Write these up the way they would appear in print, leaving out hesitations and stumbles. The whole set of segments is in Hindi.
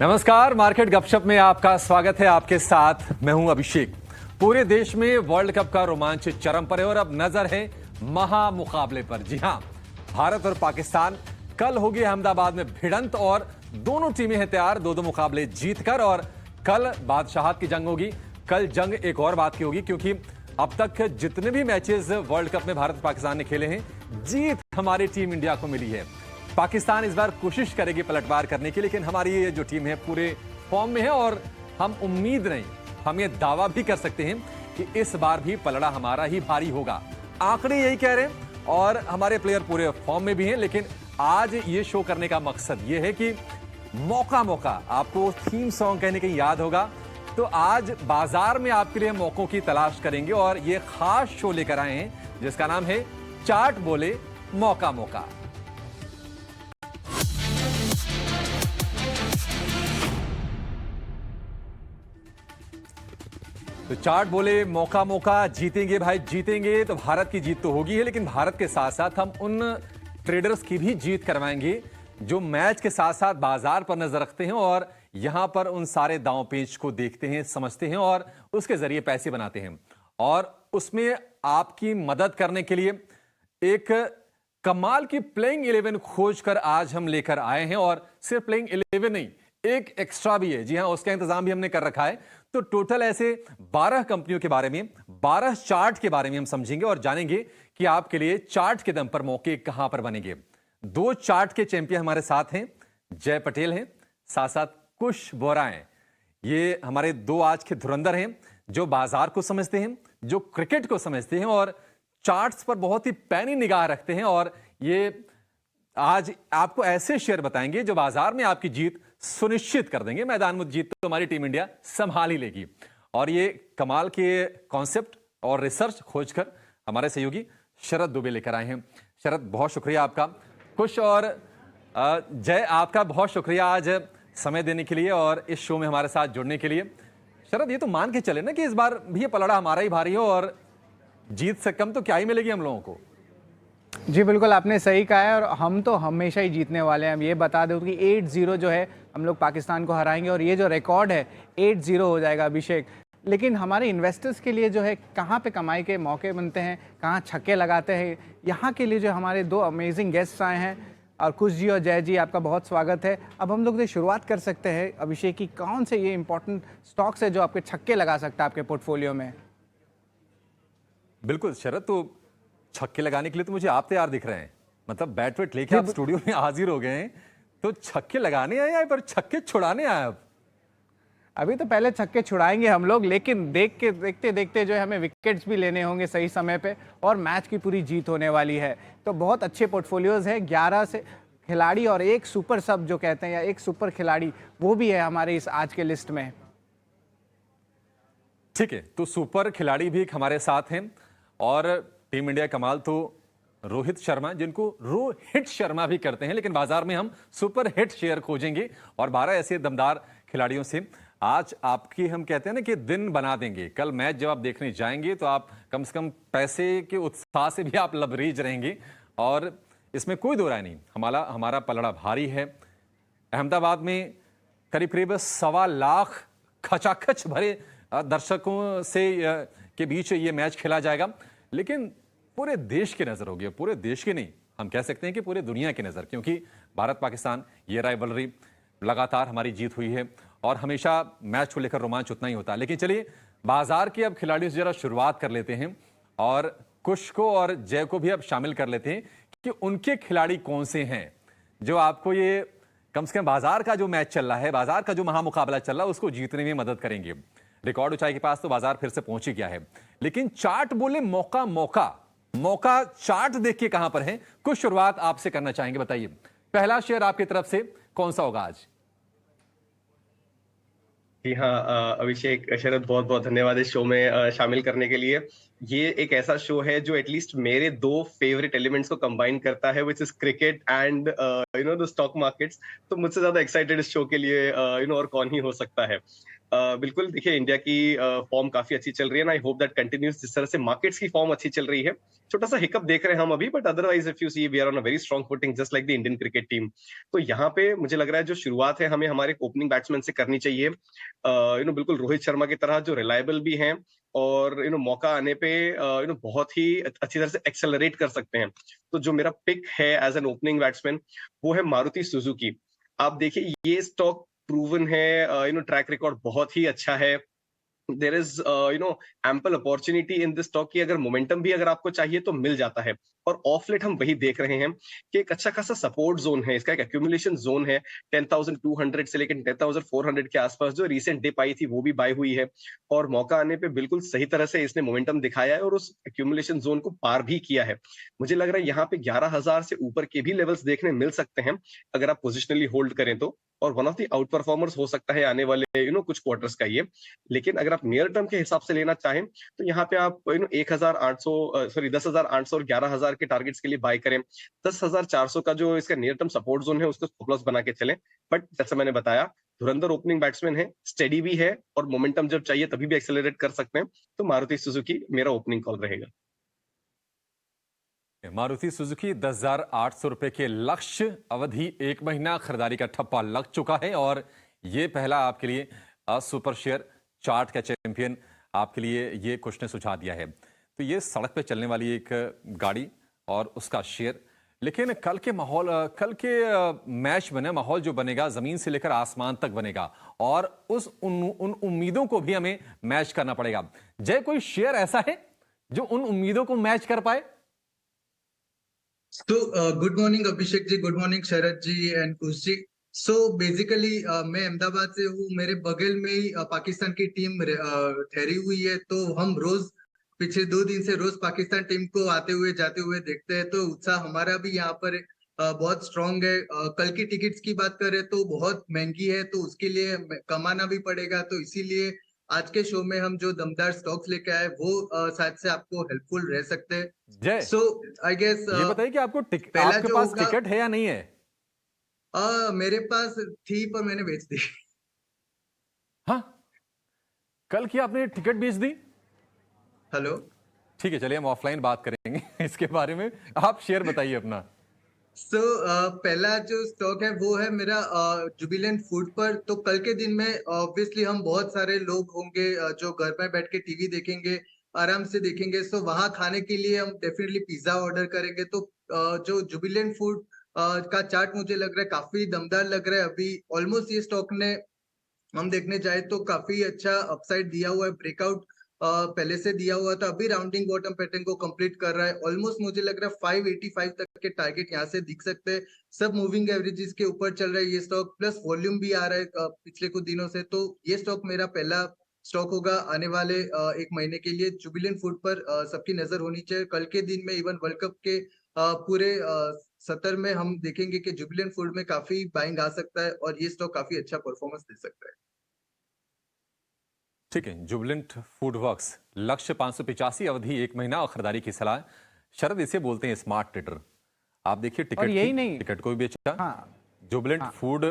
नमस्कार, मार्केट गपशप में आपका स्वागत है। आपके साथ मैं हूं अभिषेक। पूरे देश में वर्ल्ड कप का रोमांच चरम पर है और अब नजर है महा मुकाबले पर। जी हां, भारत और पाकिस्तान कल होगी अहमदाबाद में भिड़ंत और दोनों टीमें हैं तैयार दो मुकाबले जीतकर। और कल बादशाहत की जंग होगी। कल जंग एक और बात की होगी क्योंकि अब तक जितने भी मैचेस वर्ल्ड कप में भारत पाकिस्तान ने खेले हैं, जीत हमारी टीम इंडिया को मिली है। पाकिस्तान इस बार कोशिश करेगी पलटवार करने की, लेकिन हमारी ये जो टीम है पूरे फॉर्म में है और हम उम्मीद नहीं, हम ये दावा भी कर सकते हैं कि इस बार भी पलड़ा हमारा ही भारी होगा। आंकड़े यही कह रहे हैं और हमारे प्लेयर पूरे फॉर्म में भी हैं। लेकिन आज ये शो करने का मकसद ये है कि मौका मौका, आपको थीम सॉन्ग कहने के याद होगा, तो आज बाजार में आपके लिए मौकों की तलाश करेंगे और ये खास शो लेकर आए हैं जिसका नाम है चाट बोले मौका मौका। तो चार्ट बोले मौका मौका, जीतेंगे भाई जीतेंगे। तो भारत की जीत तो होगी है, लेकिन भारत के साथ साथ हम उन ट्रेडर्स की भी जीत करवाएंगे जो मैच के साथ साथ बाजार पर नजर रखते हैं और यहां पर उन सारे दांव पेच को देखते हैं, समझते हैं और उसके जरिए पैसे बनाते हैं। और उसमें आपकी मदद करने के लिए एक कमाल की प्लेइंग 11 खोज कर आज हम लेकर आए हैं। और सिर्फ प्लेइंग 11 नहीं, एक एक्स्ट्रा भी है। जी हां, उसका इंतजाम भी हमने कर रखा है। तो टोटल ऐसे 12 कंपनियों के बारे में, 12 चार्ट के बारे में हम समझेंगे और जानेंगे कि आपके लिए चार्ट के दम पर मौके कहां पर बनेंगे। दो चार्ट के चैंपियन हमारे साथ हैं, जय पटेल हैं, साथ साथ कुश बोरा हैं। ये हमारे दो आज के धुरंधर हैं जो बाजार को समझते हैं, जो क्रिकेट को समझते हैं और चार्ट्स पर बहुत ही पैनी निगाह रखते हैं। और ये आज आपको ऐसे शेयर बताएंगे जो बाजार में आपकी जीत सुनिश्चित कर देंगे। मैदान में जीत तो हमारी टीम इंडिया संभाल ही लेगी। और ये कमाल के कॉन्सेप्ट और रिसर्च खोजकर हमारे सहयोगी शरद दुबे लेकर आए हैं। शरद, बहुत शुक्रिया आपका। कुश और जय, आपका बहुत शुक्रिया आज समय देने के लिए और इस शो में हमारे साथ जुड़ने के लिए। शरद, ये तो मान के चले ना कि इस बार भी ये पलड़ा हमारा ही भारी हो और जीत से कम तो क्या ही मिलेगी हम लोगों को। जी बिल्कुल, आपने सही कहा है और हम तो हमेशा ही जीतने वाले हैं। हम ये बता दें कि 8-0 जो है हम लोग पाकिस्तान को हराएंगे और ये जो रिकॉर्ड है 8-0 हो जाएगा अभिषेक। लेकिन हमारे इन्वेस्टर्स के लिए जो है कहाँ पे कमाई के मौके बनते हैं, कहाँ छक्के लगाते हैं, यहाँ के लिए जो हमारे दो अमेजिंग गेस्ट्स आए हैं। और कुश जी और जय जी, आपका बहुत स्वागत है। अब हम लोग शुरुआत कर सकते हैं अभिषेक की, कौन से ये इंपॉर्टेंट स्टॉक्स है जो आपके छक्के लगा सकता है आपके पोर्टफोलियो में। बिल्कुल शरद, तो छक्के लगाने के लिए तो मुझे आप तैयार दिख रहे हैं। मतलब बैट वेट लेके आप स्टूडियो में हाजिर हो गए हैं, तो छक्के लगाने आए पर छक्के छुड़ाने आए आप? अभी तो पहले छक्के छुड़ाएंगे हम लोग, लेकिन देखते देखते जो है हमें विकेट्स भी लेने होंगे सही समय पे और मैच की पूरी जीत होने वाली है। तो बहुत अच्छे पोर्टफोलियोज है, 11 से खिलाड़ी और एक सुपर सब जो कहते हैं या एक सुपर खिलाड़ी, वो भी है हमारे इस आज के लिस्ट में। ठीक है, तो सुपर खिलाड़ी भी हमारे साथ हैं और टीम इंडिया कमाल तो रोहित शर्मा, जिनको रोहित शर्मा भी करते हैं, लेकिन बाजार में हम सुपर हिट शेयर खोजेंगे और 12 ऐसे दमदार खिलाड़ियों से आज आपकी हम कहते हैं ना कि दिन बना देंगे। कल मैच जब आप देखने जाएंगे तो आप कम से कम पैसे के उत्साह से भी आप लबरेज रहेंगे और इसमें कोई दो राय नहीं, हमारा पलड़ा भारी है। अहमदाबाद में करीब करीब 1.25 लाख खचाखच भरे दर्शकों से के बीच ये मैच खेला जाएगा। लेकिन पूरे देश की नजर होगी, पूरे देश की नहीं, हम कह सकते हैं कि पूरे दुनिया की नजर, क्योंकि भारत पाकिस्तान ये राइवलरी लगातार हमारी जीत हुई है और हमेशा मैच को लेकर रोमांच उतना ही होता है। लेकिन चलिए बाजार के अब खिलाड़ियों से जरा शुरुआत कर लेते हैं और कुश को और जय को भी अब शामिल कर लेते हैं कि उनके खिलाड़ी कौन से हैं जो आपको ये कम से कम बाजार का जो मैच चल रहा है, बाजार का जो महामुकाबला चल रहा है, उसको जीतने में मदद करेंगे। रिकॉर्ड ऊंचाई के पास तो बाजार फिर से पहुंच ही गया है, लेकिन चार्ट बोले मौका मौका मौका चार्ट देख के कहां पर है। कुछ शुरुआत आपसे करना चाहेंगे, बताइए पहला शेयर आपकी तरफ से कौन सा होगा आज? जी हाँ, अभिषेक, शरद, बहुत बहुत धन्यवाद इस शो में शामिल करने के लिए। ये एक ऐसा शो है जो एटलीस्ट मेरे दो फेवरेट एलिमेंट्स को कंबाइन करता है, which is cricket and the stock markets. तो मुझसे ज्यादा एक्साइटेड इस शो के लिए और कौन ही हो सकता है। बिल्कुल देखिए, इंडिया की फॉर्म काफी अच्छी चल रही है, and I hope that continues. जिस तरह से मार्केट्स की फॉर्म अच्छी चल रही है, छोटा सा हिकअप देख रहे हैं हम अभी, but otherwise if you see we are on a very strong footing just like the Indian cricket team. तो यहाँ पे मुझे लग रहा है जो शुरुआत है हमें हमारे ओपनिंग बैट्समैन से करनी चाहिए। बिल्कुल रोहित शर्मा की तरह जो रिलायबल भी हैं, और मौका आने पे बहुत ही अच्छी तरह से एक्सेलरेट कर सकते हैं। तो जो मेरा पिक है एज एन ओपनिंग बैट्समैन, वो है मारुति सुजुकी। आप देखिए, ये स्टॉक प्रूवन है, ट्रैक रिकॉर्ड बहुत ही अच्छा है। There is ample opportunity in this stock की, अगर मोमेंटम भी अगर आपको चाहिए तो मिल जाता है। और ऑफ लेट हम वही देख रहे हैं कि एक अच्छा खासा सपोर्ट जोन है, इसका एक एक्यूमुलेशन जोन है 10,200 से लेकर 10,400 के आसपास। जो रिसेंट डिप आई थी वो भी बाय हुई है, और मौका आने पे बिल्कुल सही तरह से इसने मोमेंटम दिखाया है और उस एक्यूमुलेशन जोन को पार भी किया है। मुझे लग रहा है यहाँ पे 11,000 से ऊपर के भी लेवल्स देखने मिल सकते हैं अगर आप पोजिशनली होल्ड करें तो। और one of the out performers हो सकता है आने वाले कुछ क्वार्टर्स का ये। लेकिन अगर आप नियर टर्म के हिसाब से लेना चाहें तो यहाँ पे आप 10,800 और 11,000 के टारगेट्स के लिए बाय करें। 10,400 का जो इसका नियर टर्म सपोर्ट जोन है उसको स्टॉप लॉस बना के चलें। बट जैसे मैंने बताया, धुरंधर ओपनिंग बैट्समैन है, स्टेडी भी है, और मोमेंटम जब चाहिए तभी भी एक्सेलरेट कर सकते हैं। तो मारुति सुजुकी मेरा ओपनिंग कॉल रहेगा। मारुति सुजुकी 10,800 रुपए के लक्ष्य अवधि 1 महीना खरीदारी का ठप्पा लग चुका है, और ये पहला आपके लिए सुपर शेयर चार्ट का चैंपियन आपके लिए ये कुछ ने सुझा दिया है। तो ये सड़क पे चलने वाली एक गाड़ी और उसका शेयर, लेकिन कल के माहौल, कल के मैच में माहौल जो बनेगा जमीन से लेकर आसमान तक बनेगा, और उन उम्मीदों को भी हमें मैच करना पड़ेगा। जय, कोई शेयर ऐसा है जो उन उम्मीदों को मैच कर पाए? So, good morning Abhishek ji, good morning Sharad ji and Kush ji. So basically मैं अहमदाबाद से हूँ, मेरे बगल में ही पाकिस्तान की टीम ठहरी हुई है। तो हम रोज पिछले 2 दिन से रोज पाकिस्तान टीम को आते हुए जाते हुए देखते हैं। तो उत्साह हमारा भी यहाँ पर बहुत स्ट्रांग है। कल की टिकट्स की बात करें तो बहुत महंगी है, तो उसके लिए कमाना भी पड़ेगा। तो इसीलिए आज के शो में हम जो दमदार स्टॉक्स लेके आए वो शायद से आपको हेल्पफुल रह सकते हैं। जय, सो आई गेस ये बताइए कि पहला आपके जो पास होगा, टिकट है या नहीं है? मेरे पास थी पर मैंने बेच दी। हाँ, कल की आपने टिकट बेच दी? हेलो। ठीक है, चलिए हम ऑफलाइन बात करेंगे इसके बारे में। आप शेयर बताइए अपना। सो पहला जो स्टॉक है वो है मेरा जुबिलेंट फूड पर। तो कल के दिन में ऑब्वियसली हम बहुत सारे लोग होंगे जो घर में बैठ के टीवी देखेंगे, आराम से देखेंगे। सो वहां खाने के लिए हम डेफिनेटली पिज्जा ऑर्डर करेंगे। तो जो जुबिलेंट फूड का चार्ट मुझे लग रहा है काफी दमदार लग रहा है। अभी ऑलमोस्ट ये स्टॉक ने हम देखने जाए तो काफी अच्छा अपसाइड दिया हुआ है। ब्रेकआउट पहले से दिया हुआ था, अभी राउंडिंग बॉटम पैटर्न को कंप्लीट कर रहा है। ऑलमोस्ट मुझे लग रहा है 585 तक के टारगेट यहाँ से दिख सकते हैं। सब मूविंग एवरेजेस के ऊपर चल रहा है ये स्टॉक, प्लस वॉल्यूम भी आ रहा है पिछले कुछ दिनों से। तो ये स्टॉक मेरा पहला स्टॉक होगा आने वाले 1 महीने के लिए। जुबिलेंट फूड पर सबकी नजर होनी चाहिए। कल के दिन में इवन वर्ल्ड कप के पूरे सत्र में हम देखेंगे कि जुबिलेंट फूड में काफी बाइंग आ सकता है और ये स्टॉक काफी अच्छा परफॉर्मेंस दे सकता है। ठीक है, जुबिलेंट फूड वर्क्स, लक्ष्य 585, अवधि 1 महीना और खरीदारी की सलाह। शरद, इसे बोलते हैं स्मार्ट ट्रेडर। आप देखिए और यही नहीं, टिकट को भी बेचा, हाँ, जुबिलेंट फूड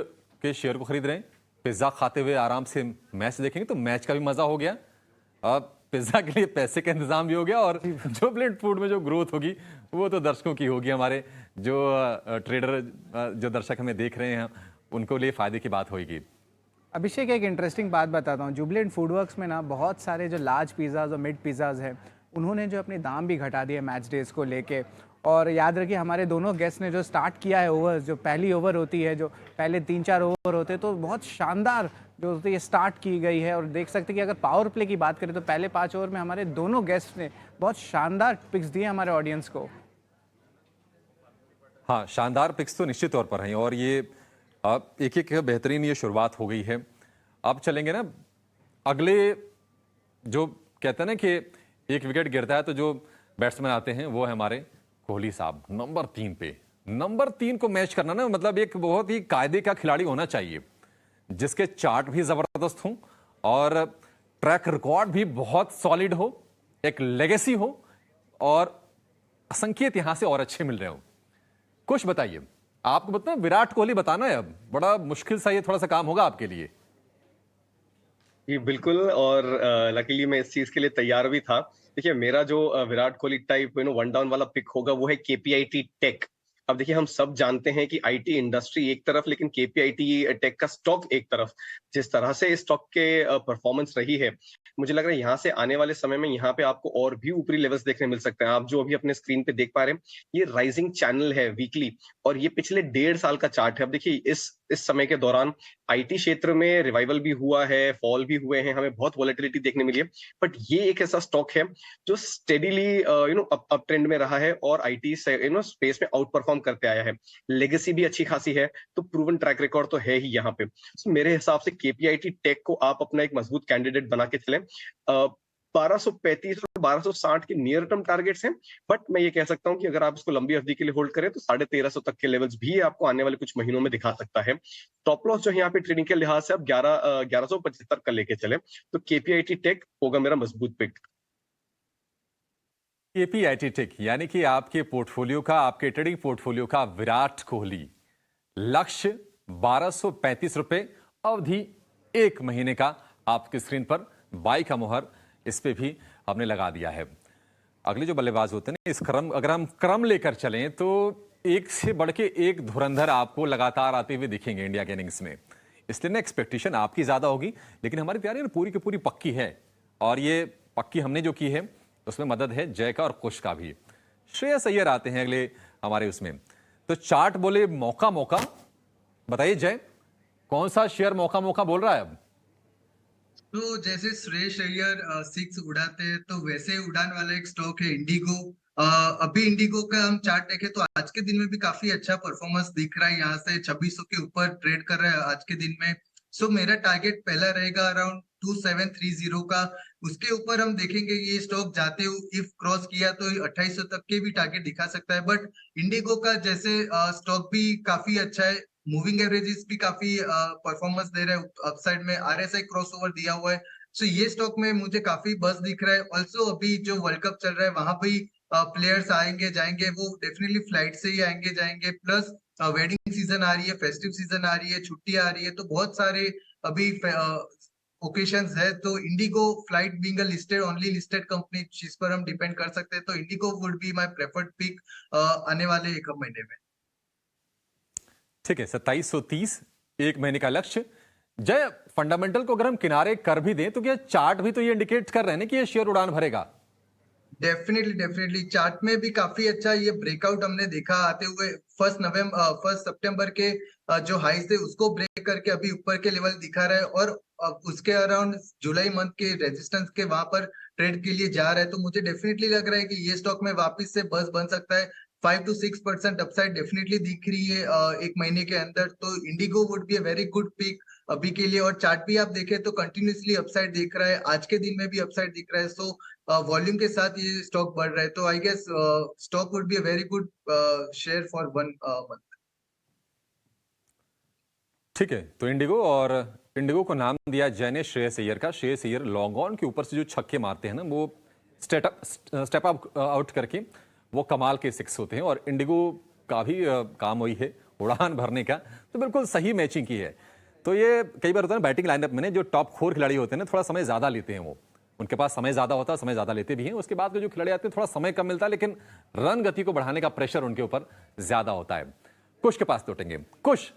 के शेयर को खरीद रहे हैं, पिज्जा खाते हुए आराम से मैच देखेंगे तो मैच का भी मजा हो गया। अब पिज्जा के लिए पैसे का इंतजाम भी हो गया, और जुबिलेंट फूड में जो ग्रोथ होगी वो तो दर्शकों की होगी। हमारे जो ट्रेडर, जो दर्शक हमें देख रहे हैं, उनको लिए फायदे की बात होगी। अभिषेक एक इंटरेस्टिंग बात बताता हूँ। जुबिलेंट फूडवर्क्स में ना बहुत सारे जो लार्ज पिज़्ज़ाज और मिड पिज़्ज़ाज हैं, उन्होंने जो अपने दाम भी घटा दिए मैच डेज को लेके। और याद रखिए हमारे दोनों गेस्ट ने जो स्टार्ट किया है ओवर्स, जो पहली ओवर होती है, जो पहले 3-4 ओवर होते हैं, तो बहुत शानदार जो होती है स्टार्ट की गई है। और देख सकते हैं कि अगर पावर प्ले की बात करें तो पहले 5 ओवर में हमारे दोनों गेस्ट ने बहुत शानदार पिक्स दिए हमारे ऑडियंस को। हाँ, शानदार पिक्स तो निश्चित तौर पर हैं, और ये एक एक बेहतरीन ये शुरुआत हो गई है। अब चलेंगे ना अगले, जो कहते हैं ना कि एक विकेट गिरता है तो जो बैट्समैन आते हैं वो है हमारे कोहली साहब। नंबर 3 पे, नंबर 3 को मैच करना ना, मतलब एक बहुत ही कायदे का खिलाड़ी होना चाहिए, जिसके चार्ट भी जबरदस्त हों और ट्रैक रिकॉर्ड भी बहुत सॉलिड हो, एक लेगेसी हो, और संकेत यहां से और अच्छे मिल रहे हो। कुछ बताइए, आपको बताना विराट कोहली बताना है, अब बड़ा मुश्किल सा ये थोड़ा सा काम होगा आपके लिए। जी, बिल्कुल। और लकीली मैं इस चीज़ के लिए तैयार भी था। देखिए, मेरा जो Virat Kohli type one down वाला पिक होगा वो है केपीआईटी टेक। अब देखिए, हम सब जानते हैं कि आईटी इंडस्ट्री एक तरफ, लेकिन केपीआईटी टेक का स्टॉक एक तरफ। जिस तरह से इस स्टॉक के परफॉर्मेंस रही है, मुझे लग रहा है यहाँ से आने वाले समय में यहाँ पे आपको और भी ऊपरी लेवल्स देखने मिल सकते हैं। आप जो अभी अपने स्क्रीन पे देख पा रहे हैं, ये राइजिंग चैनल है वीकली, और ये पिछले 1.5 साल का चार्ट है। अब देखिए, इस समय के दौरान आईटी क्षेत्र में रिवाइवल भी हुआ है, फॉल भी हुए हैं, हमें बहुत वॉलेटिलिटी देखने मिली है, बट ये एक ऐसा स्टॉक है जो स्टेडीली अप ट्रेंड में रहा है और आईटी से स्पेस में आउट परफॉर्म करते आया है। लेगेसी भी अच्छी खासी है, तो प्रूवन ट्रैक रिकॉर्ड तो है ही यहाँ पे। So, मेरे हिसाब से केपीआईटी टेक को आप अपना एक मजबूत कैंडिडेट बना के चलें। 1235 और 1260 के नियर टर्म टारगेट्स हैं, बट मैं ये कह सकता हूं कि अगर आप इसको लंबी अवधि के लिए होल्ड करें तो 1350 तक के लेवल्स भी आपको आने वाले कुछ महीनों में दिखा सकता है। स्टॉप लॉस जो है यहाँ पे ट्रेडिंग के लिहाज से आप 1175 का लेके चले, तो केपीआईटी टेक होगा मेरा मजबूत पिक। केपीआईटी टेक यानी कि आपके पोर्टफोलियो का, आपके ट्रेडिंग पोर्टफोलियो का विराट कोहली, लक्ष्य 1235 रुपए, अवधि 1 महीने का। आपकी स्क्रीन पर बाई का मोहर इस पे भी हमने लगा दिया है। अगले जो बल्लेबाज होते हैं ना, इस क्रम, अगर हम क्रम लेकर चलें तो एक से बढ़ के एक धुरंधर आपको लगातार आते हुए दिखेंगे इंडिया के इनिंग्स में। इसलिए ना एक्सपेक्टेशन आपकी ज्यादा होगी, लेकिन हमारी तैयारी ना पूरी की पूरी पक्की है, और ये पक्की हमने जो की है उसमें मदद है जय का और कुश का भी। श्रेयस अय्यर आते हैं अगले हमारे उसमें। तो चार्ट बोले मौका मौका, बताइए जय, कौन सा शेयर मौका मौका बोल रहा है अब? तो जैसे श्रेयस अय्यर 6 उड़ाते हैं, तो वैसे उड़ान वाला एक स्टॉक है इंडिगो। अभी इंडिगो का हम चार्ट देखें तो आज के दिन में भी काफी अच्छा परफॉर्मेंस दिख रहा है। यहाँ से 2600 के ऊपर ट्रेड कर रहा है आज के दिन में। सो मेरा टारगेट पहला रहेगा अराउंड 2730 का। उसके ऊपर हम देखेंगे ये स्टॉक जाते हुए इफ क्रॉस किया तो 2800 तक के भी टारगेट दिखा सकता है। बट इंडिगो का जैसे स्टॉक भी काफी अच्छा है, मूविंग एवरेजेस भी काफी परफॉर्मेंस दे रहा है, अपसाइड में आरएसआई क्रॉसओवर दिया हुआ है। सो ये स्टॉक में मुझे काफी बस दिख रहा है। ऑल्सो अभी जो वर्ल्ड कप चल रहा है वहां पे प्लेयर्स आएंगे जाएंगे, वो डेफिनेटली फ्लाइट से ही आएंगे जाएंगे। प्लस वेडिंग सीजन आ रही है, फेस्टिव सीजन आ रही है, छुट्टी आ रही है, तो बहुत सारे अभी ओकेशंस है। तो IndiGo flight being a listed only listed company, जिस पर हम डिपेंड कर सकते हैं, तो IndiGo would be my preferred pick आने वाले एक महीने में। ठीक है, 2730 1 महीने का लक्ष्य। जय, फंडामेंटल को अगर हम किनारे कर भी दें तो क्या चार्ट भी तो ये इंडिकेट कर रहे हैं ना कि ये शेयर उड़ान भरेगा? डेफिनेटली डेफिनेटली चार्ट में भी काफी अच्छा ये ब्रेकआउट हमने देखा आते हुए। 1 सितंबर के जो हाई थे उसको ब्रेक करके अभी ऊपर के लेवल दिखा रहा है, और उसके अराउंड जुलाई मंथ के रेजिस्टेंस के वहां पर ट्रेड के लिए जा रहा है। तो मुझे डेफिनेटली लग रहा है कि ये स्टॉक में वापस से बस बन सकता है। 5 to 6% अपसाइड डेफिनेटली दिख रही है एक महीने के अंदर। तो IndiGo would be a very good pick अभी के लिए। और चार्ट भी आप देखें तो कंटिन्यूसली अपसाइड दिख रहा है, आज के दिन में भी अपसाइड दिख रहा है। सो वॉल्यूम के साथ ये स्टॉक बढ़ रहा है, तो I guess stock would be a very good share for 1 month. ठीक है, तो इंडिगो, और इंडिगो को नाम दिया जय ने श्रेयस अय्यर का। श्रेयस अय्यर लॉन्ग ऑन के ऊपर से जो छक्के मारते हैं ना, वो स्टेप अप आउट करके वो कमाल के सिक्स होते हैं, और इंडिगो का भी काम वही है, उड़ान भरने का। तो बिल्कुल सही मैचिंग की है। तो ये कई बार होता है ना बैटिंग लाइनअप में, जो टॉप 4 खिलाड़ी होते हैं ना, थोड़ा समय ज्यादा लेते हैं, वो उनके पास समय ज्यादा होता है, समय ज्यादा लेते भी हैं। उसके बाद के जो खिलाड़ी आते हैं थोड़ा समय कम मिलता है, लेकिन रन गति को बढ़ाने का प्रेशर उनके ऊपर ज्यादा होता है। कुश के पास लौटेंगे। कुश,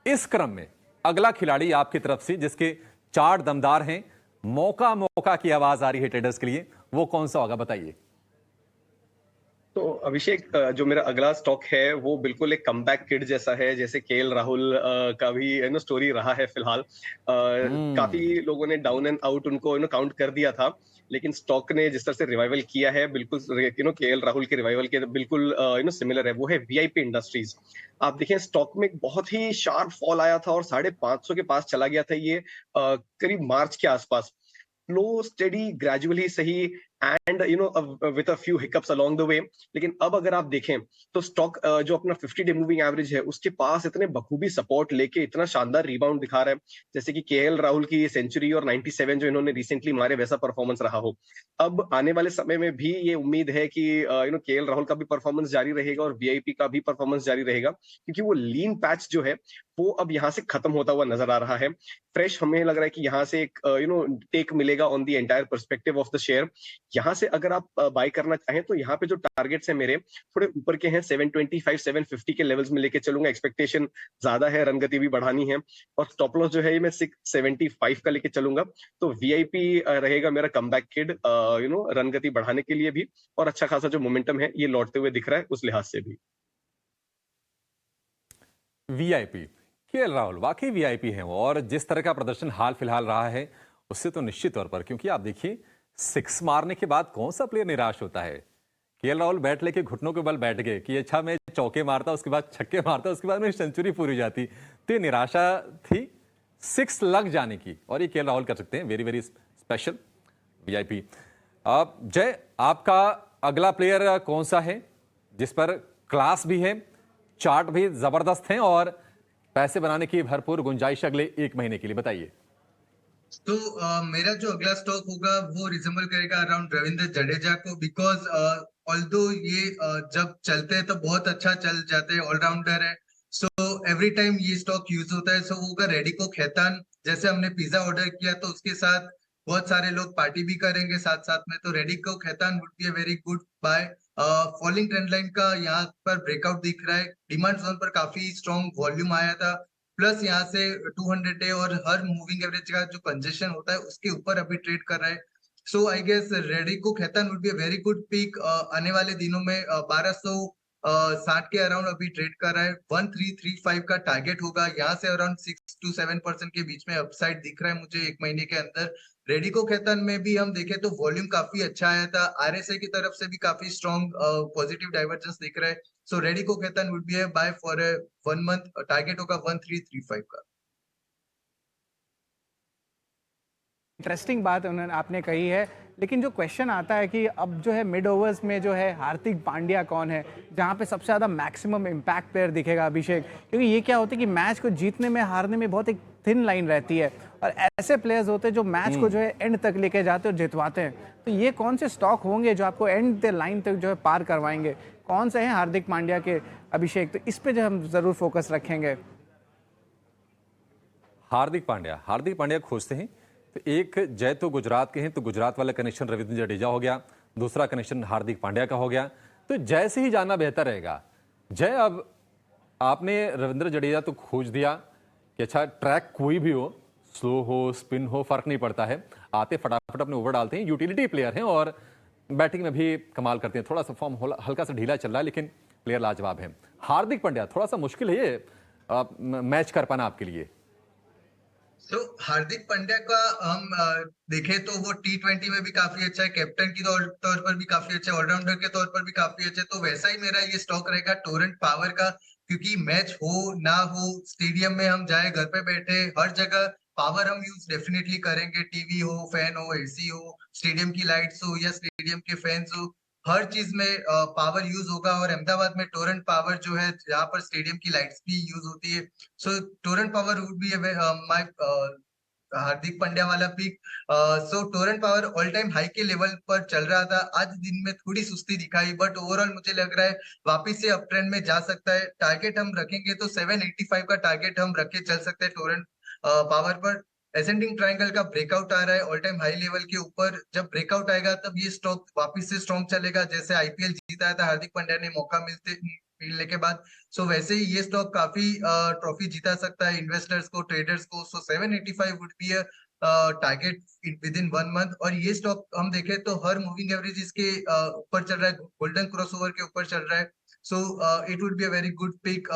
इस क्रम में अगला खिलाड़ी आपकी तरफ से जिसके चार्ट दमदार हैं, मौका मौका की आवाज आ रही है ट्रेडर्स के लिए, वो कौन सा होगा, बताइए। तो अभिषेक, जो मेरा अगला स्टॉक है वो बिल्कुल एक कमबैक किड जैसा है, जैसे केएल राहुल का भी स्टोरी रहा है फिलहाल। काफी लोगों ने डाउन एंड आउट उनको काउंट कर दिया था, लेकिन स्टॉक ने जिस तरह से रिवाइवल किया है, बिल्कुल केएल राहुल के रिवाइवल के बिल्कुल सिमिलर है। वो है वीआईपी इंडस्ट्रीज। आप देखें, स्टॉक में एक बहुत ही शार्प फॉल आया था और 550 के पास चला गया था ये करीब मार्च के आसपास। स्लो स्टेडी ग्रेजुअली सही and with a few hiccups along the way. लेकिन अब अगर आप देखें तो स्टॉक जो अपना 50 डे मूविंग एवरेज है उसके पास इतने बखूबी सपोर्ट लेके इतना शानदार रिबाउंड दिखा रहा है, जैसे कि केएल राहुल की सेंचुरी और 97 जो इन्होंने रिसेंटली मारे वैसा परफॉर्मेंस रहा हो। अब आने वाले समय में भी ये उम्मीद है कि केएल राहुल का भी परफॉर्मेंस जारी रहेगा और वीआईपी का भी परफॉर्मेंस जारी रहेगा, क्योंकि वो लीन पैच जो है वो अब यहाँ से खत्म होता हुआ नजर आ रहा है। फ्रेश हमें लग रहा है कि यहाँ से एक टेक मिलेगा on the entire perspective of the share. यहाँ से अगर आप बाय करना चाहें तो यहाँ पे जो टारगेट्स है मेरे थोड़े ऊपर के हैं, 725 750 के लेवल्स में लेके चलूंगा। एक्सपेक्टेशन ज्यादा है, रन गति भी बढ़ानी है, और स्टॉप लॉस जो है ये मैं 675 का लेके चलूंगा। तो वीआईपी रहेगा मेरा कमबैक किड, रन गति बढ़ाने के लिए भी, और अच्छा खासा जो मोमेंटम है ये लौटते हुए दिख रहा है उस लिहाज से भी। वीआईपी केएल राहुल वाकई वीआईपी हैं वो, और जिस तरह का प्रदर्शन हाल फिलहाल रहा है उससे तो निश्चित तौर पर, क्योंकि आप देखिए 6 मारने के बाद कौन सा प्लेयर निराश होता है। केएल राहुल बैट लेके घुटनों के बल बैठ गए कि अच्छा मैं चौके मारता, उसके बाद छक्के मारता, उसके बाद मेरी सेंचुरी पूरी हो जाती। तो ये निराशा थी 6 लग जाने की, और ये केएल राहुल कर सकते हैं। Very very special VIP. अब जय, आपका अगला प्लेयर कौन सा है जिस पर क्लास भी है, चार्ट भी जबरदस्त है और पैसे बनाने की भरपूर गुंजाइश अगले 1 महीने के लिए, बताइए। तो मेरा जो अगला स्टॉक होगा वो रिजेंबल करेगा अराउंड रविंद्र जडेजा को, बिकॉज ऑल्दो ये जब चलते हैं तो बहुत अच्छा चल जाते हैं, ऑलराउंडर है। सो एवरी टाइम ये स्टॉक यूज होता है। सो होगा रेडिको खैतान। जैसे हमने पिज्जा ऑर्डर किया तो उसके साथ बहुत सारे लोग पार्टी भी करेंगे साथ साथ में, तो Radico Khaitan would be a very good buy. Falling trend line का यहाँ पर ब्रेकआउट दिख रहा है, डिमांड जोन पर काफी स्ट्रॉन्ग वॉल्यूम आया था, प्लस यहाँ से 200 डे और हर मूविंग एवरेज का जो कंजेशन होता है उसके ऊपर अभी ट्रेड कर रहा है। So I guess Radico Khaitan would be a very good pick. आने वाले दिनों में 1260 के अराउंड अभी ट्रेड कर रहा है। 1335 का टारगेट होगा, यहाँ से अराउंड 6 to 7% के बीच में अपसाइड दिख रहा है मुझे 1 महीने के अंदर। रेडिको खैतान में भी हम देखें तो वॉल्यूम काफी अच्छा आया था, आरएसआई की तरफ से भी काफी स्ट्रॉन्ग पॉजिटिव डाइवर्जेंस दिख रहा है। So Radico Khaitan would be a buy for 1 month, target होगा 1335 का। इंटरेस्टिंग बात उन्होंने आपने कही है, लेकिन जो क्वेश्चन आता है कि अब जो है मिड ओवर्स में जो है हार्दिक पांड्या कौन है जहाँ पे सबसे ज़्यादा मैक्सिमम इम्पैक्ट प्लेयर दिखेगा अभिषेक, क्योंकि ये क्या होता है कि मैच को जीतने में हारने में बहुत एक थिन लाइन रहती है, और ऐसे प्लेयर्स होते हैं जो मैच को जो है एंड तक लेके जाते और जितवाते हैं। तो ये कौन से स्टॉक होंगे जो आपको एंड द लाइन तक जो है पार करवाएंगे, कौन से हैं हार्दिक पांड्या के अभिषेक? तो इस पे जो हम ज़रूर फोकस रखेंगे। हार्दिक पांड्या खोजते हैं तो एक जय तो गुजरात के हैं, तो गुजरात वाला कनेक्शन रविंद्र जडेजा हो गया, दूसरा कनेक्शन हार्दिक पांड्या का हो गया, तो जय से ही जानना बेहतर रहेगा। जय, अब आपने रविंद्र जडेजा तो खोज दिया कि अच्छा ट्रैक कोई भी हो, स्लो हो स्पिन हो फर्क नहीं पड़ता है, आते फटाफट अपने ओवर डालते हैं, यूटिलिटी प्लेयर हैं और बैटिंग में भी कमाल करते हैं। थोड़ा सा फॉर्म हल्का सा ढीला चल रहा है लेकिन प्लेयर लाजवाब है। हार्दिक पांड्या थोड़ा सा मुश्किल है ये मैच कर पाना आपके लिए। हार्दिक पांड्या का हम देखें तो वो T20 में भी काफी अच्छा है, कैप्टन की तौर पर भी काफी अच्छा है, ऑलराउंडर के तौर पर भी काफी अच्छा है। तो वैसा ही मेरा ये स्टॉक रहेगा टोरेंट पावर का, क्योंकि मैच हो ना हो, स्टेडियम में हम जाए, घर पे बैठे, हर जगह पावर हम यूज डेफिनेटली करेंगे। टीवी हो, फैन हो, एसी हो, स्टेडियम की लाइट्स हो या स्टेडियम के फैंस हो, हर चीज में पावर यूज होगा। और अहमदाबाद में टोरेंट पावर जो है जहाँ पर स्टेडियम की लाइट्स भी यूज होती है। So Torrent Power would be my Hardik Pandya वाला पिक। So Torrent Power all time high के लेवल पर चल रहा था, आज दिन में थोड़ी सुस्ती दिखाई, बट ओवरऑल मुझे लग रहा है वापिस से अप ट्रेंड में जा सकता है। टारगेट हम रखेंगे तो 785 का टारगेट हम रख के चल सकते हैं टोरेंट पावर पर। एसेंडिंग ट्रायंगल का ब्रेकआउट आ रहा है ऑल टाइम हाई लेवल के ऊपर, जब ब्रेकआउट आएगा तब ये स्टॉक वापिस से स्ट्रॉन्ग चलेगा, जैसे आईपीएल जीता था हार्दिक पांड्या ने मौका मिलने के बाद। सो वैसे ही ये स्टॉक काफी ट्रॉफी जीता सकता है इन्वेस्टर्स को, ट्रेडर्स को। सो 785 would be a target with in 1 month. और ये स्टॉक हम देखें तो हर मूविंग एवरेज इसके ऊपर चल रहा है, गोल्डन क्रॉसओवर के ऊपर चल रहा है। So it would be a very good pick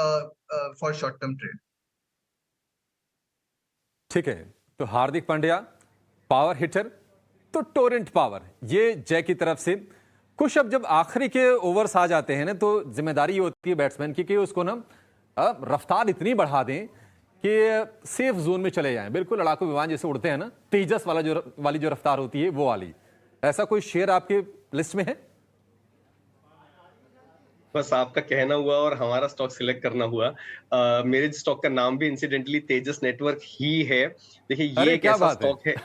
for short term trade. ठीक है, तो हार्दिक पांड्या पावर हिटर, तो टोरेंट पावर ये जय की तरफ से। कुछ अब जब आखिरी के ओवर्स आ जाते हैं ना तो जिम्मेदारी ये होती है बैट्समैन की कि उसको ना रफ्तार इतनी बढ़ा दें कि सेफ जोन में चले जाएं, बिल्कुल लड़ाकू विमान जैसे उड़ते हैं ना, तेजस वाली जो रफ्तार होती है वो वाली। ऐसा कोई शेयर आपके लिस्ट में है? बस आपका कहना हुआ और हमारा स्टॉक सिलेक्ट करना हुआ। मेरे स्टॉक का नाम भी इंसिडेंटली तेजस नेटवर्क ही है। देखिए ये अरे एक क्या ऐसा बात है! स्टॉक है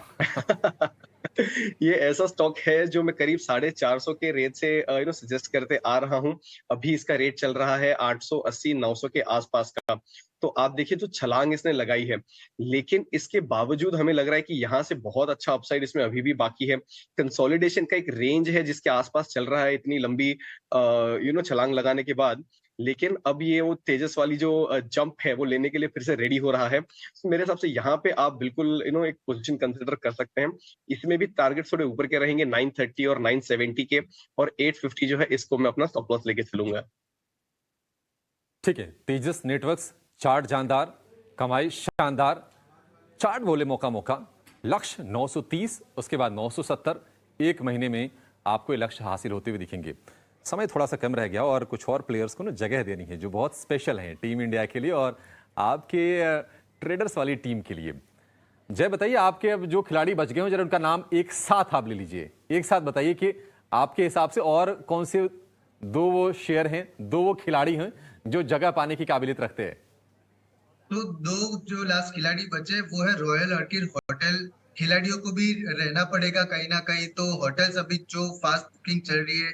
ये ऐसा स्टॉक है जो मैं करीब 450 के रेट से सजेस्ट करते आ रहा हूँ। अभी इसका रेट चल रहा है 880 900 के आसपास का। तो आप देखिए जो छलांग इसने लगाई है, लेकिन इसके बावजूद हमें लग रहा है कि यहाँ से बहुत अच्छा अपसाइड इसमें अभी भी बाकी है। कंसोलिडेशन का एक रेंज है जिसके आसपास चल रहा है इतनी लंबी छलांग लगाने के बाद। लेकिन अब ये वो तेजस वाली जो जंप है वो लेने के लिए फिर से रेडी हो रहा है। तो मेरे हिसाब से यहाँ पे आप बिल्कुल एक पोजीशन कंसिडर कर सकते हैं। इसमें भी टारगेट थोड़े ऊपर के रहेंगे 930 और 970 के, और 850 जो है इसको मैं अपना स्टॉप लॉस लेके चलूंगा। ठीक है, तेजस नेटवर्क्स चार्ट जानदार, कमाई शानदार, चार्ट बोले मौका मौका, लक्ष्य 930, उसके बाद 970, एक महीने में आपको ये लक्ष्य हासिल होते हुए दिखेंगे। समय थोड़ा सा कम रह गया और कुछ और प्लेयर्स को ना जगह देनी है जो बहुत स्पेशल हैं टीम इंडिया के लिए और आपके ट्रेडर्स वाली टीम के लिए। जय बताइए, आपके अब जो खिलाड़ी बच गए हैं जरा उनका नाम एक साथ आप ले लीजिए, एक साथ बताइए कि आपके हिसाब से और कौन से दो वो शेयर हैं, दो वो खिलाड़ी हैं जो जगह पाने की काबिलियत रखते हैं। तो दो जो लास्ट खिलाड़ी बचे वो है रॉयल अर्किड होटल। खिलाड़ियों को भी रहना पड़ेगा कहीं ना कहीं, तो होटल्स अभी जो फास्ट बुकिंग चल रही है,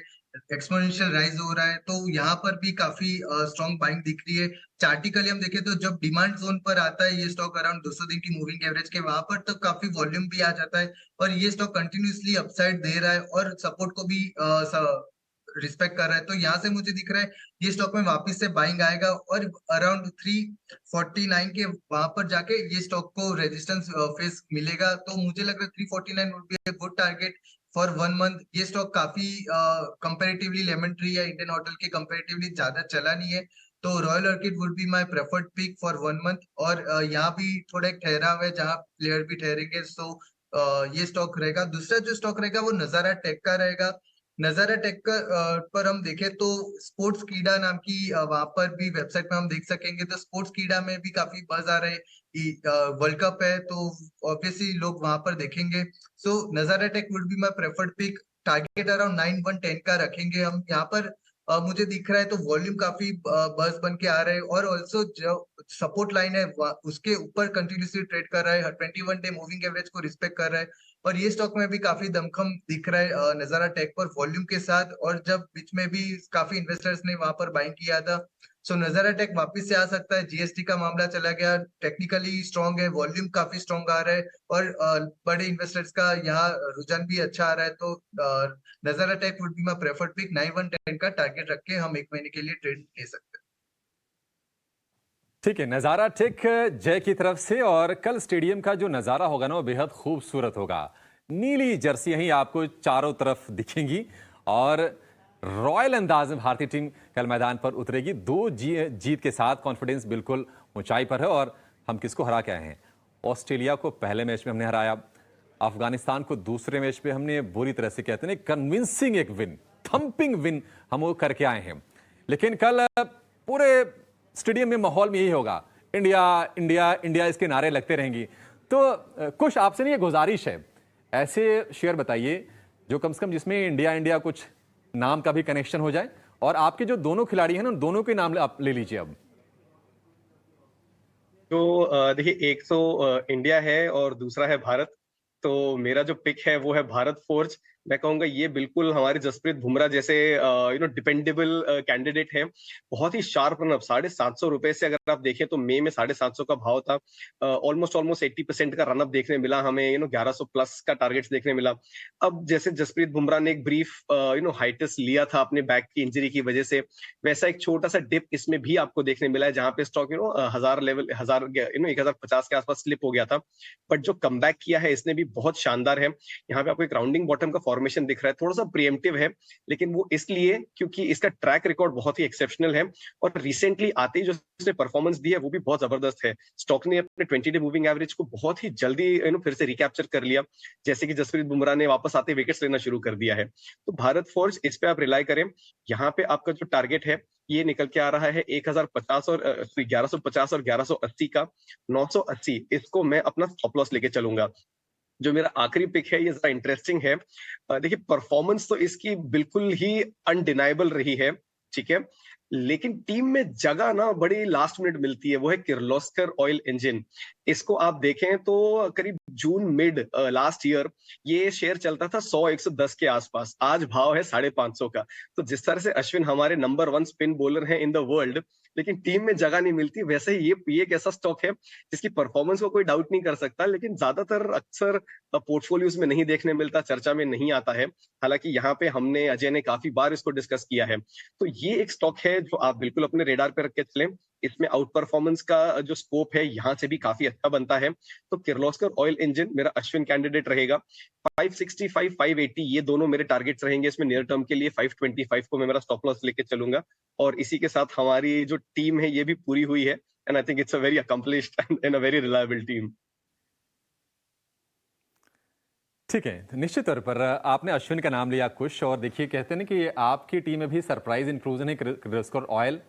एक्सपोनेंशियल राइज हो रहा है, तो यहाँ पर भी काफी स्ट्रॉन्ग बाइंग दिख रही है। चार्टिकली हम देखें तो जब डिमांड जोन पर आता है ये स्टॉक अराउंड 200 दिन की मूविंग एवरेज के वहां पर, तो काफी वॉल्यूम भी आ जाता है और ये स्टॉक कंटिन्यूअसली अपसाइड दे रहा है और सपोर्ट को भी रिस्पेक्ट कर रहा है। तो यहाँ से मुझे दिख रहा है ये स्टॉक में वापस से बाइंग आएगा और अराउंड 349 के वहां पर जाके ये स्टॉक को रेजिस्टेंस फेस मिलेगा। तो मुझे लग रहा है 349 would be a good target for 1 month. ये स्टॉक काफी कंपैरेटिवली लेमन ट्री या इंडियन होटल के कंपैरेटिवली ज्यादा चला नहीं है, तो Royal Orchid would be my preferred pick for 1 month. और यहाँ भी थोड़ा एक ठहराव है जहाँ प्लेयर भी ठहरेंगे, सो ये स्टॉक रहेगा। दूसरा जो स्टॉक रहेगा वो नजारा टेक का रहेगा। नजारा टेक का पर हम देखें तो स्पोर्ट्स कीड़ा नाम की वहां पर भी वेबसाइट में हम देख सकेंगे, तो स्पोर्ट्स कीड़ा में भी काफी बज आ रहे हैं। वर्ल्ड कप है तो ऑब्वियसली लोग वहां पर देखेंगे, सो Nazara Tech would be my preferred pick. Target around 9-1-10 का रखेंगे हम यहाँ पर। मुझे दिख रहा है तो वॉल्यूम काफी बस बन के आ रहे हैं और ऑल्सो जो सपोर्ट लाइन है उसके ऊपर कंटिन्यूसली ट्रेड कर रहा है, 21 डे मूविंग एवरेज को रिस्पेक्ट कर रहा है। और ये स्टॉक में भी काफी दमखम दिख रहा है नजारा टेक पर वॉल्यूम के साथ, और जब बीच में भी काफी इन्वेस्टर्स ने वहां पर बाइंग किया था, सो नजारा टेक वापस से आ सकता है। जीएसटी का मामला चला गया, टेक्निकली स्ट्रांग है, वॉल्यूम काफी स्ट्रांग आ रहा है और बड़े इन्वेस्टर्स का यहाँ रुझान भी अच्छा आ रहा है, तो Nazara Tech would be my preferred pick. 9-1-10 का टारगेट रख के हम एक महीने के लिए ट्रेड ले सकते हैं। ठीक है, नजारा टेक जय की तरफ से। और कल स्टेडियम का जो नजारा होगा ना वो बेहद खूबसूरत होगा। नीली जर्सी ही आपको चारों तरफ दिखेंगी और रॉयल अंदाज में भारतीय टीम कल मैदान पर उतरेगी। जीत के साथ कॉन्फिडेंस बिल्कुल ऊंचाई पर है। और हम किसको हरा के आए हैं? ऑस्ट्रेलिया को पहले मैच में हमने हराया, अफगानिस्तान को दूसरे मैच में हमने बुरी तरह से कहते हैं कन्विंसिंग एक विन, थंपिंग विन हम वो करके आए हैं। लेकिन कल पूरे स्टेडियम में माहौल में यही होगा, इंडिया इंडिया इंडिया, इसके नारे लगते रहेंगी। तो कुछ आपसे नहीं, ये गुजारिश है, ऐसे शेयर बताइए जो कम से कम जिसमें इंडिया इंडिया कुछ नाम का भी कनेक्शन हो जाए। और आपके जो दोनों खिलाड़ी हैं ना, उन दोनों के नाम आप ले लीजिए अब। तो देखिए, एक तो इंडिया है और दूसरा है भारत। तो मेरा जो पिक है वो है भारत फोर्ज। मैं कहूंगा ये बिल्कुल हमारे जसप्रीत बुमराह जैसे डिपेंडेबल कैंडिडेट है। बहुत ही शार्प रन अप, 750 रुपए से अगर आप देखें तो मई में 750 का भाव था। ऑलमोस्ट 80% का रन अप देखने मिला हमें, 1100 प्लस का टारगेट्स देखने मिला। अब जैसे जसप्रीत बुमराह ने एक ब्रीफ हाइटस लिया था अपने बैक की इंजरी की वजह से, वैसा एक छोटा सा डिप इसमें भी आपको देखने मिला है जहां पे स्टॉक 1050 के आसपास स्लिप हो गया था। बट जो कमबैक किया है इसने भी बहुत शानदार है। यहाँ पे आपको एक राउंडिंग बॉटम का फॉर्मेशन दिख रहा है, थोड़ा सा प्रीएम्प्टिव है, लेकिन वो इसलिए क्योंकि इसका ट्रैक रिकॉर्ड बहुत ही एक्सेप्शनल है और रिसेंटली आते ही जो इसने परफॉर्मेंस दी है वो भी बहुत जबरदस्त है। स्टॉक ने अपने 20 डे मूविंग एवरेज को बहुत ही जल्दी फिर से रिकैप्चर कर लिया, जैसे कि जसप्रीत बुमराह ने वापस आते विकेट्स लेना शुरू कर दिया है। तो भारत फोर्ज, इस पे आप रिलाई करें। यहाँ पे आपका जो टारगेट है ये निकल के आ रहा है 1050 और 1150 और 1180 का। 980 इसको मैं अपना स्टॉप लॉस लेके चलूंगा। जो मेरा आखिरी पिक है ये जरा इंटरेस्टिंग है। देखिए परफॉर्मेंस तो इसकी बिल्कुल ही अनडिनाइबल रही है, ठीक है, लेकिन टीम में जगह ना बड़ी लास्ट मिनट मिलती है, वो है किर्लोस्कर ऑयल इंजन। इसको आप देखें तो करीब जून मिड लास्ट ईयर ये शेयर चलता था 100-110 के आसपास, आज भाव है 550 का। तो जिस तरह से अश्विन हमारे नंबर 1 स्पिन बॉलर हैं इन द वर्ल्ड, लेकिन टीम में जगह नहीं मिलती, वैसे ही ये एक ऐसा स्टॉक है जिसकी परफॉर्मेंस को कोई डाउट नहीं कर सकता, लेकिन ज्यादातर अक्सर पोर्टफोलियोज में नहीं देखने मिलता, चर्चा में नहीं आता है। हालांकि यहाँ पे हमने अजय ने काफी बार इसको डिस्कस किया है। तो ये एक स्टॉक है जो आप बिल्कुल अपने रेडार पे रख के चलें। इसमें आउट परफॉर्मेंस का जो स्कोप है यहाँ से भी काफी अच्छा बनता है। तो किर्लोस्कर ऑयल इंजन मेरा अश्विन कैंडिडेट रहेगा। 565, 580 ये दोनों मेरे टारगेट्स रहेंगे इसमें नियर टर्म के लिए। 525 को मैं मेरा स्टॉप लॉस लेके चलूंगा, और इसी के साथ हमारी जो टीम है ये भी पूरी हुई है, and I think it's a very accomplished and a very reliable team. ठीक है, तो निश्चित तौर पर आपने अश्विन का नाम लिया कुछ, और देखिए कहते हैं ना कि आपकी टीम में भी सरप्राइज इंक्लूजन है किर्लोस्कर ऑयल।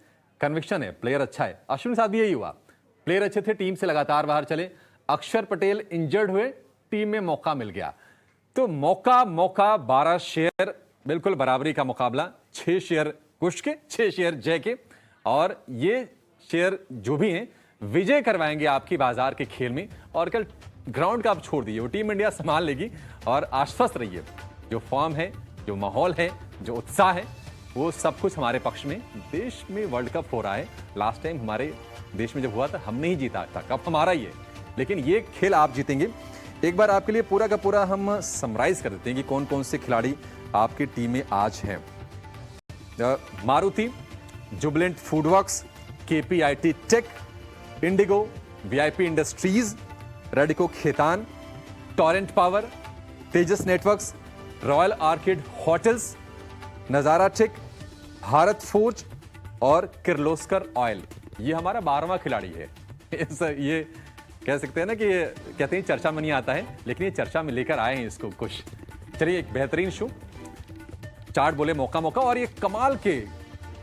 कन्विक्शन है, प्लेयर अच्छा है। अश्विन के साथ भी यही हुआ, प्लेयर अच्छे थे, टीम से लगातार बाहर चले। अक्षर पटेल इंजर्ड हुए, टीम में मौका मिल गया। तो मौका 12 शेयर बिल्कुल बराबरी का मुकाबला, 6 शेयर कुश के, 6 शेयर जय के, और ये शेयर जो भी हैं विजय करवाएंगे आपकी बाजार के खेल में। और कल ग्राउंड का आप छोड़ दीजिए, वो टीम इंडिया संभाल लेगी, और आश्वस्त रहिए, जो फॉर्म है, जो माहौल है, जो उत्साह है, वो सब कुछ हमारे पक्ष में। देश में वर्ल्ड कप हो रहा है, लास्ट टाइम हमारे देश में जब हुआ था हमने ही जीता था, कप हमारा ही है, लेकिन ये खेल आप जीतेंगे। एक बार आपके लिए पूरा का पूरा हम समराइज कर देते हैं कि कौन कौन से खिलाड़ी आपकी टीम में आज हैं। मारुति, जुबिलेंट फूडवर्क्स, KPIT टेक, इंडिगो, VIP इंडस्ट्रीज, रेडिको खेतान, टॉरेंट पावर, तेजस नेटवर्क्स, रॉयल आर्किड होटल्स, नजारा टेक, भारत फोर्ज और किर्लोस्कर ऑयल। ये हमारा 12वां खिलाड़ी है। ये कह सकते हैं ना कि कहते हैं चर्चा में नहीं आता है, लेकिन ये चर्चा में लेकर आए हैं इसको कुछ। चलिए, एक बेहतरीन शो, चार्ट बोले मौका मौका, और ये कमाल के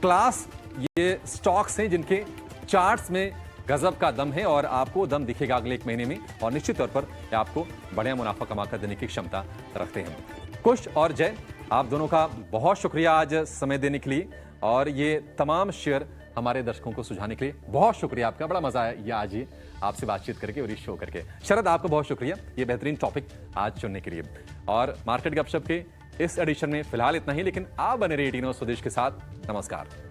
क्लास ये स्टॉक्स हैं जिनके चार्ट्स में गजब का दम है, और आपको दम दिखेगा अगले 1 महीने में, और निश्चित तौर पर ये आपको बढ़िया मुनाफा कमाकर देने की क्षमता रखते हैं। कुश और जय, आप दोनों का बहुत शुक्रिया आज समय देने के लिए, और ये तमाम शेयर हमारे दर्शकों को सुझाने के लिए बहुत शुक्रिया आपका। बड़ा मजा आया ये आज ये आपसे बातचीत करके और इस शो करके। शरद, आपको बहुत शुक्रिया ये बेहतरीन टॉपिक आज चुनने के लिए। और मार्केट गपशप के इस एडिशन में फिलहाल इतना ही, लेकिन आप बने रहिए टी9 स्वदेश के साथ। नमस्कार।